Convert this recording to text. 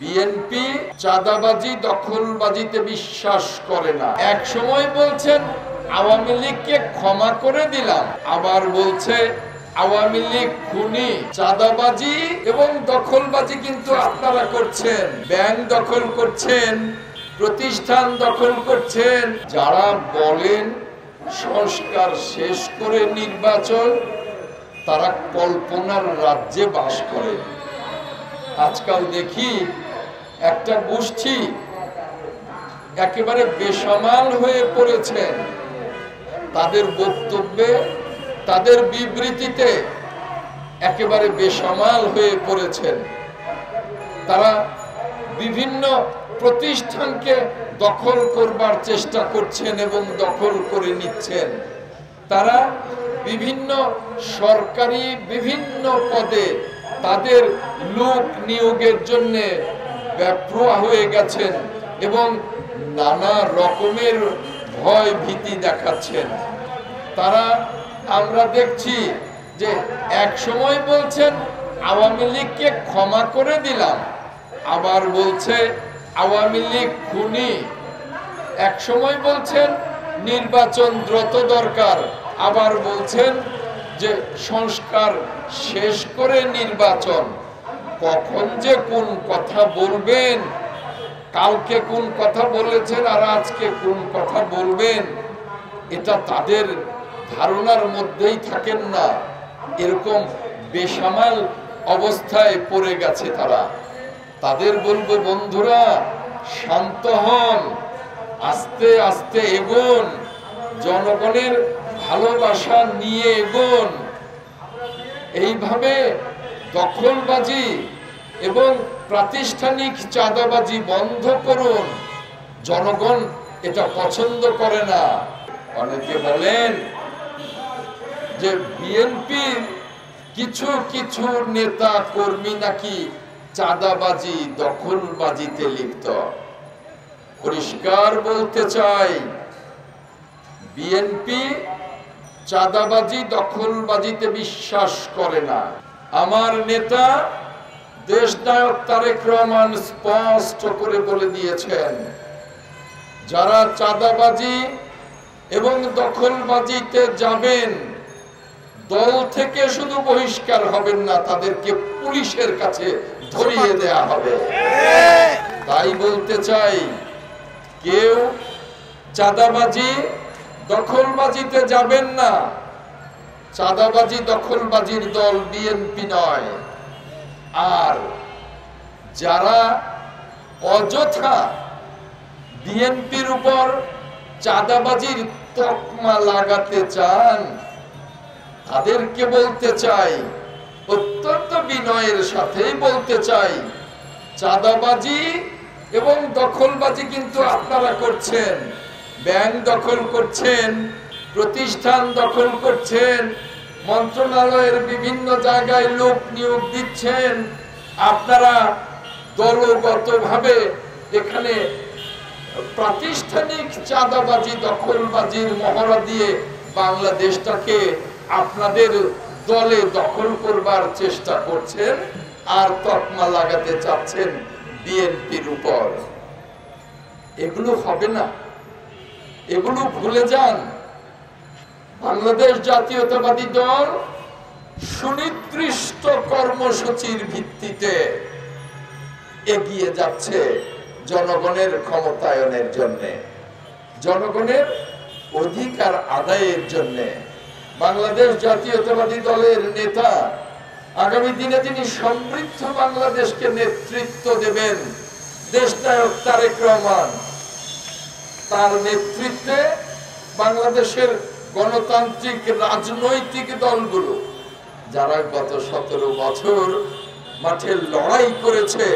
BNP চাঁদাবাজি দখলবাজিতে বিশ্বাস করে না। এক সময় বলছেন আওয়ামী লীগকে ক্ষমা করে দিলাম, আবার বলছে আওয়ামী লীগ খুনি। চাঁদাবাজি এবং দখলবাজি কিন্তু আপনারা করছেন, ব্যাংক দখল করছেন, প্রতিষ্ঠান দখল করছেন। যারা বলেন সংস্কার শেষ করে নির্বাচন, তারা কল্পনার রাজ্যে বাস করে। আজকাল দেখি একটা গোষ্ঠী একেবারে বেসামাল হয়ে পড়েছেন, তাদের বক্তব্যে, তাদের বিবৃতিতে একেবারে বেসামাল হয়ে পড়েছেন। তারা বিভিন্ন প্রতিষ্ঠানকে দখল করবার চেষ্টা করছেন এবং দখল করে নিচ্ছেন। তারা বিভিন্ন সরকারি বিভিন্ন পদে তাদের লোক নিয়োগের জন্য ব্যাপ্রোয়া হয়ে গেছেন এবং নানা রকমের ভয় ভীতি দেখাচ্ছেন। তারা, আমরা দেখছি যে এক সময় বলছেন আওয়ামী লীগকে ক্ষমা করে দিলাম, আবার বলছে আওয়ামী লীগ খুনি। এক সময় বলছেন নির্বাচন দ্রুত দরকার, আবার বলছেন যে সংস্কার শেষ করে নির্বাচন। কখন যে কোন কথা বলবেন, কালকে কোন কথা বলেছেন আর আজকে কোন কথা বলবেন, এটা তাদের ধারণার মধ্যেই থাকেন না। এরকম বেসামাল অবস্থায় পড়ে গেছে তারা। তাদের বলবো, বন্ধুরা শান্ত হন, আস্তে আস্তে এগোন, জনগণের ভালোবাসা নিয়ে এগোন। এইভাবে দখলবাজি এবং প্রাতিষ্ঠানিক চাঁদাবাজি বন্ধ করুন। জনগণ এটা পছন্দ করে না। অনেকে বলেন যে বিএনপির কিছু কিছু নেতা কর্মী নাকি চাঁদাবাজি দখলবাজিতে লিপ্ত। পরিষ্কার বলতে চাই, বিএনপি চাঁদাবাজি দখলবাজিতে বিশ্বাস করে না। আমার নেতা দেশনায়ক তারেক রহমান স্পষ্ট করে বলে দিয়েছেন, যারা চাঁদাবাজি এবং দখলবাজিতে যাবেন, দল থেকে শুধু বহিষ্কার হবেন না, তাদেরকে পুলিশের কাছে ধরিয়ে দেয়া হবে। তাই বলতে চাই, কেউ চাঁদাবাজি দখলবাজিতে যাবেন না। চাঁদাবাজি দখলবাজির দল বিএনপি নয়। আর যারা অযথা বিএনপির উপর চাঁদাবাজির তকমা লাগাতে চান, তাদেরকে বলতে চাই, অত্যন্ত বিনয়ের সাথেই বলতে চাই, চাঁদাবাজি এবং দখলবাজি কিন্তু আপনারা করছেন। ব্যাংক দখল করছেন, প্রতিষ্ঠান দখল করছেন, মন্ত্রণালয়ের বিভিন্ন জায়গায় লোক নিয়োগ দিচ্ছেন। আপনারা দলগতভাবে এখানে প্রাতিষ্ঠানিক চাঁদাবাজি দখলবাজির মহড়া দিয়ে বাংলাদেশটাকে আপনাদের দলে দখল করবার চেষ্টা করছেন আর তকমা লাগাতে চাচ্ছেন বিএনপির উপর। এগুলো হবে না, এগুলো ভুলে যান। বাংলাদেশ জাতীয়তাবাদী দল সুনির্দিষ্ট কর্মসূচির ভিত্তিতে এগিয়ে যাচ্ছে জনগণের ক্ষমতায়নের জন্য, জনগণের অধিকার আদায়ের জন্য। বাংলাদেশ জাতীয়তাবাদী দলের নেতা আগামী দিনে যিনি সমৃদ্ধ বাংলাদেশকে নেতৃত্ব দেবেন, দেশনায়ক তারেক রহমান, তার নেতৃত্বে বাংলাদেশের গণতান্ত্রিক রাজনৈতিক দলগুলো, যারা গত 17 বছর মাঠে লড়াই করেছে,